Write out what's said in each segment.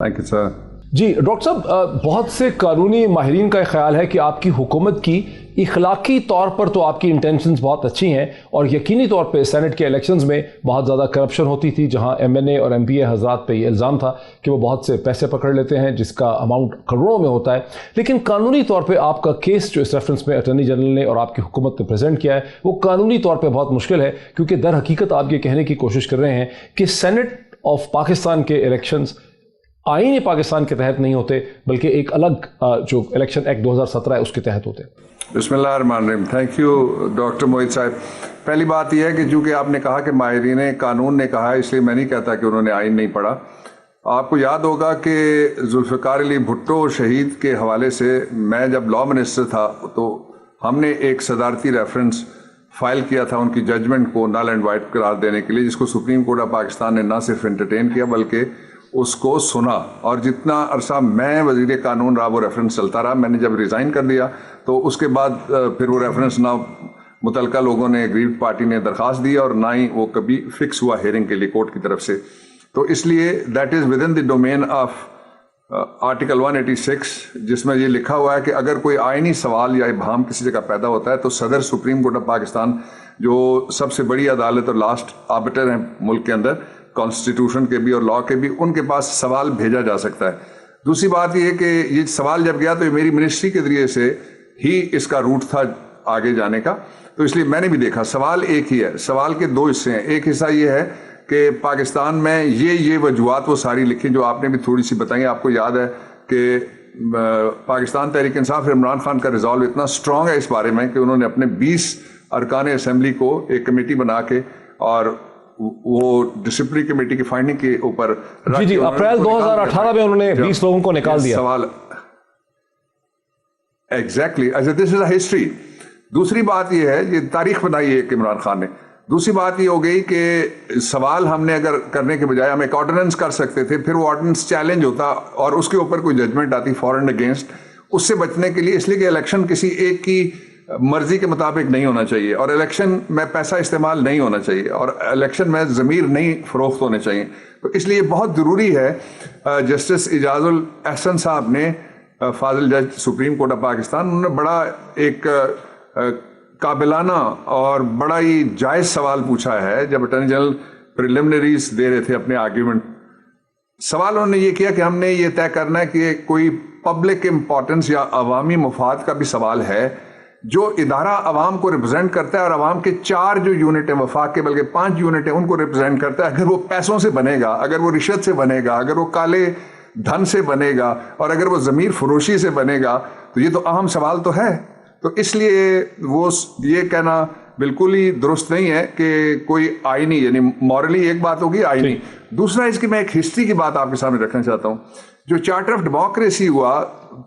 Thank you sir. जी doctor साहब, बहुत से कानूनी माहिरीन का ख्याल है कि आपकी हुकूमत की इखलाकी तौर पर तो आपकी इंटेंशंस बहुत अच्छी हैं और यकीनी तौर पे सेनेट के इलेक्शंस में बहुत ज़्यादा करप्शन होती थी, जहां एमएनए और एमपीए हजरात पे ये इल्ज़ाम था कि वो बहुत से पैसे पकड़ लेते हैं जिसका अमाउंट करोड़ों में होता है। लेकिन कानूनी तौर पे आपका केस जो इस रेफरेंस में अटॉर्नी जनरल ने और आपकी हुकूमत ने प्रेजेंट किया है वो कानूनी तौर पर बहुत मुश्किल है, क्योंकि दर हकीकत आप ये कहने की कोशिश कर रहे हैं कि सेनेट ऑफ पाकिस्तान के इलेक्शंस आईन पाकिस्तान के तहत नहीं होते बल्कि एक अलग जो इलेक्शन एक्ट 2017 है उसके तहत होते हैं। बिस्मिल्लाहिर्रहमानिर्रहीम। थैंक यू डॉक्टर मोहित साहब। पहली बात यह है कि चूँकि आपने कहा कि माहिरीन कानून ने कहा है, इसलिए मैं नहीं कहता कि उन्होंने आइन नहीं पढ़ा। आपको याद होगा कि जुल्फ़िकार अली भुट्टो शहीद के हवाले से मैं जब लॉ मिनिस्टर था तो हमने एक सदारती रेफरेंस फाइल किया था उनकी जजमेंट को नल एंड वाइड करार देने के लिए, जिसको सुप्रीम कोर्ट ऑफ पाकिस्तान ने ना सिर्फ एंटरटेन किया बल्कि उसको सुना। और जितना अरसा मैं वज़ीर कानून रहा वो रेफरेंस चलता रहा। मैंने जब रिज़ाइन कर दिया तो उसके बाद फिर वो रेफरेंस ना मुतलका लोगों ने, एग्रीव्ड पार्टी ने दरख्वास्त दी और ना ही वो कभी फिक्स हुआ हियरिंग के लिए कोर्ट की तरफ से। तो इसलिए that is with in the domain of article 186, जिसमें ये लिखा हुआ है कि अगर कोई आइनी सवाल या इबहम किसी जगह पैदा होता है तो सदर सुप्रीम कोर्ट ऑफ पाकिस्तान, जो सबसे बड़ी अदालत और लास्ट आर्बिटर हैं मुल्क के अंदर, कॉन्स्टिट्यूशन के भी और लॉ के भी, उनके पास सवाल भेजा जा सकता है। दूसरी बात यह कि ये सवाल जब गया तो ये मेरी मिनिस्ट्री के जरिए से ही इसका रूट था आगे जाने का, तो इसलिए मैंने भी देखा सवाल एक ही है। सवाल के दो हिस्से हैं। एक हिस्सा ये है कि पाकिस्तान में ये वजूहात वो सारी लिखी जो आपने भी थोड़ी सी बताई। आपको याद है कि पाकिस्तान तहरीक इंसाफ इमरान खान का रिजॉल्व इतना स्ट्रॉन्ग है इस बारे में कि उन्होंने अपने 20 अरकान असम्बली को एक कमेटी बना के और वो डिसिप्लिनरी कमेटी की फाइंडिंग के ऊपर जी अप्रैल 2018 में उन्होंने 20 लोगों को निकाल दिया। सवाल एग्जैक्टली, अच्छा दिस इज अ हिस्ट्री। दूसरी बात ये है, ये तारीख बनाई है कि इमरान खान ने। दूसरी बात ये हो गई कि सवाल हमने अगर करने के बजाय हम एक ऑर्डिनेंस कर सकते थे, फिर वो ऑर्डिनेंस चैलेंज होता और उसके ऊपर कोई जजमेंट आती फॉर एंड अगेंस्ट। उससे बचने के लिए, इसलिए कि इलेक्शन किसी एक की मर्जी के मुताबिक नहीं होना चाहिए और इलेक्शन में पैसा इस्तेमाल नहीं होना चाहिए और इलेक्शन में ज़मीर नहीं फरोख्त होने चाहिए। तो इसलिए बहुत ज़रूरी है। जस्टिस इजाजुल एहसन साहब ने, फाजिल जज सुप्रीम कोर्ट ऑफ पाकिस्तान, उन्होंने बड़ा एक काबिलाना और बड़ा ही जायज़ सवाल पूछा है। जब अटॉर्नी जनरल प्रिलिमिनरीज दे रहे थे अपने आर्ग्यूमेंट, सवाल उन्होंने ये किया कि हमने ये तय करना है कि कोई पब्लिक इम्पोर्टेंस या अवामी मुफाद का भी सवाल है जो इदारा अवाम को रिप्रेजेंट करता है और अवाम के 4 जो यूनिट है वफाक के, बल्कि 5 यूनिट है, उनको रिप्रेजेंट करता है। अगर वो पैसों से बनेगा, अगर वो रिश्वत से बनेगा, अगर वो काले धन से बनेगा और अगर वो ज़मीर फरोशी से बनेगा, तो ये तो अहम सवाल तो है। तो इसलिए वो ये कहना बिल्कुल ही दुरुस्त नहीं है कि कोई आईनी, यानी मॉरली एक बात होगी, आईनी। दूसरा इसकी मैं एक हिस्ट्री की बात आपके सामने रखना चाहता हूँ। जो चार्टर ऑफ डेमोक्रेसी हुआ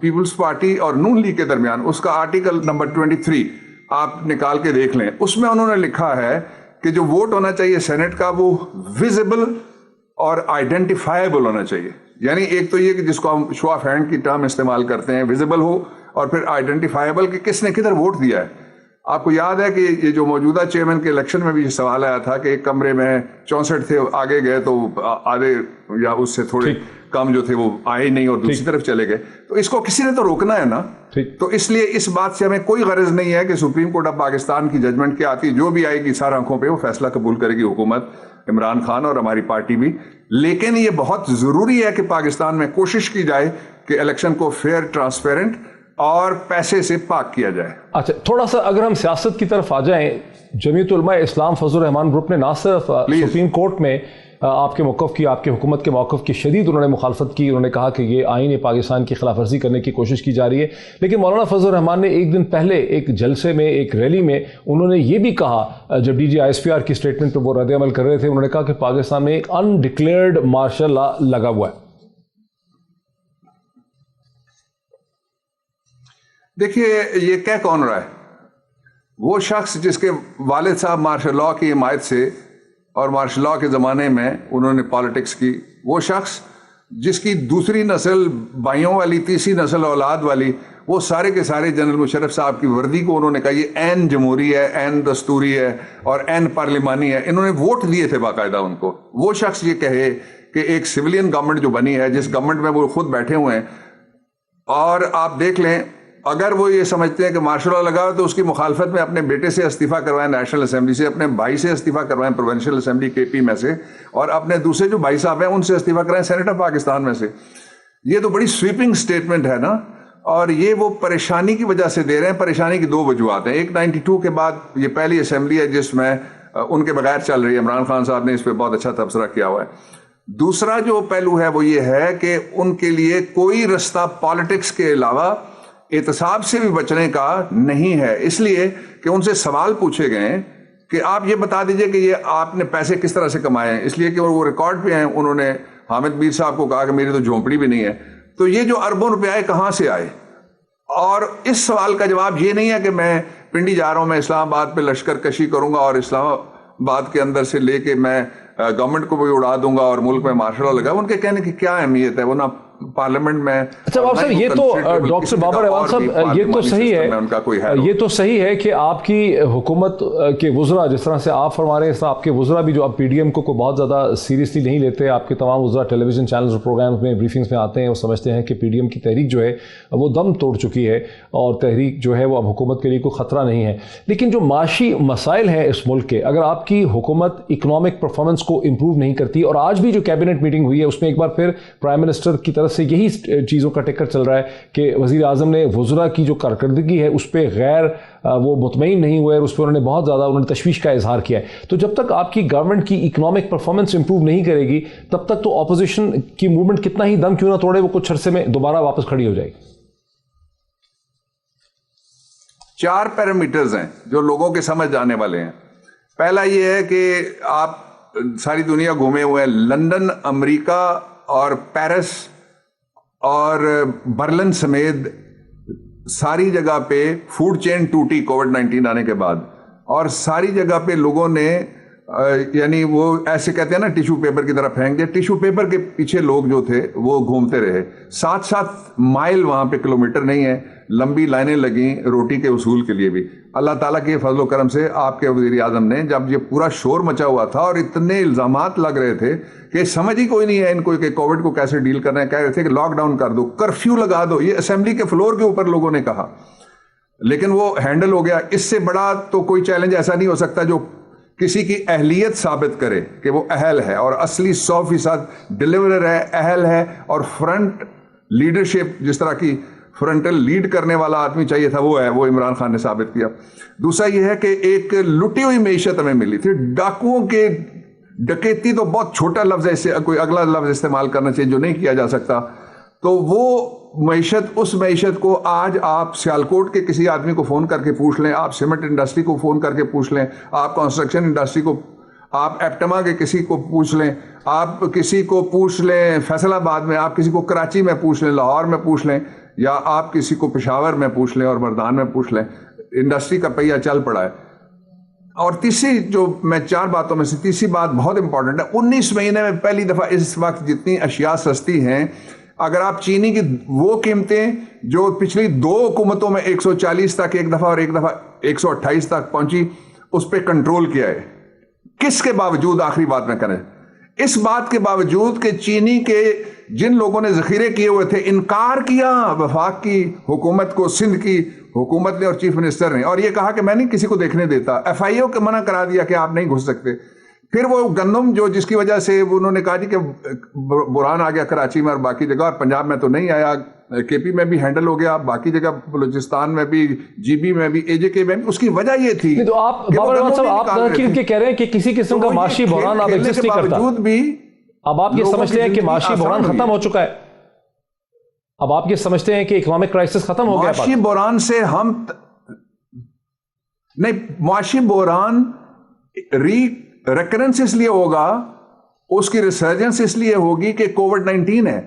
पीपल्स पार्टी और नून लीग के दरमियान, उसका आर्टिकल नंबर 23 आप निकाल के देख लें। उसमें उन्होंने लिखा है कि जो वोट होना चाहिए सेनेट का वो विजिबल और आइडेंटिफाइबल होना चाहिए। यानी एक तो ये कि जिसको हम शो ऑफ हैंड की टर्म इस्तेमाल करते हैं, विजिबल हो, और फिर आइडेंटिफाइबल कि किसने किधर वोट दिया है। आपको याद है कि ये जो मौजूदा चेयरमैन के इलेक्शन में भी ये सवाल आया था कि एक कमरे में 64 थे, आगे गए तो आधे या उससे थोड़े कम जो थे वो आए नहीं और दूसरी तरफ चले गए। तो इसको किसी ने तो रोकना है ना। तो इसलिए इस बात से हमें कोई गरज नहीं है कि सुप्रीम कोर्ट ऑफ पाकिस्तान की जजमेंट क्या आती है, जो भी आएगी सार आंखों पे वो फैसला कबूल करेगी हुकूमत, इमरान खान और हमारी पार्टी भी। लेकिन ये बहुत जरूरी है कि पाकिस्तान में कोशिश की जाए कि इलेक्शन को फेयर, ट्रांसपेरेंट और पैसे से पाक किया जाए। अच्छा, थोड़ा सा अगर हम सियासत की तरफ आ जाएं, जमीयत उलमा इस्लाम फजल रहमान ग्रुप ने ना सिर्फ सुप्रीम कोर्ट में आपके मौक़िफ़ की, आपके हुकूमत के मौक़िफ़ की शदीद उन्होंने मुखालफत की। उन्होंने कहा कि ये आईन पाकिस्तान की खिलाफ वर्जी करने की कोशिश की जा रही है। लेकिन मौलाना फजल रहमान ने एक दिन पहले एक जलसे में, एक रैली में उन्होंने ये भी कहा, जब DGISPR की स्टेटमेंट पर वो रद्द अमल कर रहे थे, उन्होंने कहा कि पाकिस्तान में एक अनडिक्लेयर्ड मार्शल लॉ लगा हुआ है। देखिए, ये कह कौन रहा है? वो शख्स जिसके वालिद साहब मार्शल लॉ की हिमायत से और मार्शल लॉ के ज़माने में उन्होंने पॉलिटिक्स की, वो शख्स जिसकी दूसरी नस्ल भाइयों वाली, तीसरी नस्ल औलाद वाली, वो सारे के सारे जनरल मुशर्रफ साहब की वर्दी को उन्होंने कहा ये ऐन जमहूरी है, ऐन दस्तूरी है और ऐन पार्लिमानी है। इन्होंने वोट दिए थे बाकायदा उनको। वो शख्स ये कहे کہ ایک سویلین گورنمنٹ جو بنی ہے, جس گورنمنٹ میں وہ خود بیٹھے ہوئے ہیں, اور آپ دیکھ لیں اگر وہ یہ سمجھتے ہیں کہ مارشل لا لگا تو اس کی مخالفت میں اپنے بیٹے سے استعفیٰ کروائیں نیشنل اسمبلی سے, اپنے بھائی سے استعفیٰ کروائیں پروونشل اسمبلی کے پی میں سے, اور اپنے دوسرے جو بھائی صاحب ہیں ان سے استعفیٰ کرائیں سینٹ آف پاکستان میں سے. یہ تو بڑی سویپنگ سٹیٹمنٹ ہے نا, اور یہ وہ پریشانی کی وجہ سے دے رہے ہیں. پریشانی کی دو وجوہات ہیں. ایک 92 کے بعد یہ پہلی اسمبلی ہے جس میں ان کے بغیر چل رہی ہے. عمران خان صاحب نے اس پہ بہت اچھا تبصرہ کیا ہوا ہے. دوسرا جو پہلو ہے وہ یہ ہے کہ ان کے لیے کوئی رستہ پالیٹکس کے علاوہ احتساب سے بھی بچنے کا نہیں ہے, اس لیے کہ ان سے سوال پوچھے گئے کہ آپ یہ بتا دیجئے کہ یہ آپ نے پیسے کس طرح سے کمائے ہیں, اس لیے کہ وہ ریکارڈ پہ ہیں. انہوں نے حامد میر صاحب کو کہا کہ میری تو جھونپڑی بھی نہیں ہے, تو یہ جو اربوں روپے کہاں سے آئے؟ اور اس سوال کا جواب یہ نہیں ہے کہ میں پنڈی جا رہا ہوں, میں اسلام آباد پہ لشکر کشی کروں گا اور اسلام آباد کے اندر سے لے کے میں گورنمنٹ کو بھی اڑا دوں گا اور ملک میں مارشل لا لگا. ان کے کہنے کی کیا اہمیت ہے؟ وہ نہ پارلیمنٹ میں. اچھا بابا صاحب, یہ تو ڈاکٹر بابر احوال صاحب یہ تو صحیح ہے, یہ تو صحیح ہے کہ آپ کی حکومت کے وزراء جس طرح سے آپ فرما رہے ہیں, اس طرح آپ کے وزراء بھی جو آپ پی ڈی ایم کو بہت زیادہ سیریسلی نہیں لیتے. آپ کے تمام وزراء ٹیلی ویژن چینلز اور پروگرامز میں بریفنگز میں آتے ہیں اور سمجھتے ہیں کہ پی ڈی ایم کی تحریک جو ہے وہ دم توڑ چکی ہے اور تحریک جو ہے وہ اب حکومت کے لیے کوئی خطرہ نہیں ہے. لیکن جو معاشی مسائل ہیں اس ملک کے, اگر آپ کی حکومت اکنامک پرفارمنس کو امپروو نہیں کرتی, اور آج بھی جو کیبنٹ میٹنگ ہوئی ہے اس میں ایک بار پھر پرائم منسٹر کی طرف سے یہی چیزوں کا ٹکر چل رہا ہے کہ وزیر اعظم نے وزراء کی جو کارکردگی ہے اس پہ غیر وہ مطمئن نہیں ہوئے اور اس پہ انہوں نے بہت زیادہ تشویش کا اظہار کیا ہے. تو جب تک آپ کی گورنمنٹ کی اکنامک پرفارمنس امپروو نہیں کرے گی تب تک تو اپوزیشن کی موومنٹ کتنا ہی دم کیوں نہ توڑے, وہ کچھ عرصے میں دوبارہ واپس کھڑی ہو جائے گی. 4 پیرامیٹرز ہیں جو لوگوں کے سمجھ جانے والے ہیں. پہلا یہ ہے کہ آپ ساری دنیا گھومے ہوئے ہیں, لندن, امریکہ اور پیرس اور برلن سمیت ساری جگہ پہ فوڈ چین ٹوٹی کووڈ-19 آنے کے بعد, اور ساری جگہ پہ لوگوں نے یعنی وہ ایسے کہتے ہیں نا ٹیشو پیپر کی طرح پھینک دیا, ٹیشو پیپر کے پیچھے لوگ جو تھے وہ گھومتے رہے. 7 مائل وہاں پہ کلومیٹر نہیں ہے, لمبی لائنیں لگیں روٹی کے اصول کے لیے بھی. اللہ تعالیٰ کے فضل و کرم سے آپ کے وزیر اعظم نے, جب یہ پورا شور مچا ہوا تھا اور اتنے الزامات لگ رہے تھے کہ سمجھ ہی کوئی نہیں ہے ان کو کہ کووڈ کو کیسے ڈیل کرنا ہے, کہہ رہے تھے کہ لاک ڈاؤن کر دو, کرفیو لگا دو, یہ اسمبلی کے فلور کے اوپر لوگوں نے کہا, لیکن وہ ہینڈل ہو گیا. اس سے بڑا تو کوئی چیلنج ایسا نہیں ہو سکتا جو کسی کی اہلیت ثابت کرے کہ وہ اہل ہے اور اصلی 100% ڈیلیورر ہے, اہل ہے, اور فرنٹ لیڈرشپ جس طرح کی فرنٹل لیڈ کرنے والا آدمی چاہیے تھا وہ ہے, وہ عمران خان نے ثابت کیا. دوسرا یہ ہے کہ ایک لٹی ہوئی معیشت ہمیں ملی تھی. ڈاکوؤں کے ڈکیتی تو بہت چھوٹا لفظ ہے, اس سے کوئی اگلا لفظ استعمال کرنا چاہیے جو نہیں کیا جا سکتا. تو وہ معیشت, اس معیشت کو آج آپ سیالکوٹ کے کسی آدمی کو فون کر کے پوچھ لیں, آپ سیمنٹ انڈسٹری کو فون کر کے پوچھ لیں, آپ کنسٹرکشن انڈسٹری کو, آپ ایپٹما کے کسی کو پوچھ لیں, آپ کسی کو پوچھ لیں فیصل آباد میں, آپ کسی کو کراچی میں پوچھ لیں, لاہور میں پوچھ لیں, یا آپ کسی کو پشاور میں پوچھ لیں اور مردان میں پوچھ لیں, انڈسٹری کا پہیہ چل پڑا ہے. اور تیسری جو میں 4 باتوں میں سے تیسری بات بہت امپورٹنٹ ہے, 19 مہینے میں پہلی دفعہ اس وقت جتنی اشیاء سستی ہیں, اگر آپ چینی کی وہ قیمتیں جو پچھلی 2 حکومتوں میں 140 تک ایک دفعہ اور ایک دفعہ 128 تک پہنچی, اس پہ کنٹرول کیا ہے. کس کے باوجود, آخری بات میں کریں, اس بات کے باوجود کہ چینی کے جن لوگوں نے ذخیرے کیے ہوئے تھے انکار کیا وفاق کی حکومت کو, سندھ کی حکومت نے اور چیف منسٹر نے, اور یہ کہا کہ میں نہیں کسی کو دیکھنے دیتا. ایف آئی او کو منع کرا دیا کہ آپ نہیں گھس سکتے. پھر وہ گندم جو جس کی وجہ سے انہوں نے کہا جی کہ بحران آ گیا کراچی میں اور باقی جگہ, اور پنجاب میں تو نہیں آیا, کے پی میں بھی ہینڈل ہو گیا, باقی جگہ بلوچستان میں بھی, جی بی میں بھی, اے جے کے میں بھی. اس کی وجہ یہ تھی. تو آپ بابر احمد صاحب آپ کہہ رہے ہیں کہ کسی قسم کا معاشی بحران اب ایگزسٹ نہیں کرتا, اب آپ یہ سمجھتے ہیں کہ معاشی بحران ختم ہو چکا ہے, اب آپ یہ سمجھتے ہیں کہ اکنامک کرائسس ختم ہو گیا. معاشی بحران سے ہم نہیں, معاشی بحران ریکرنس اس لیے ہوگا, اس کی ریسرجنس اس لیے ہوگی کہ کووڈ-19 ہے.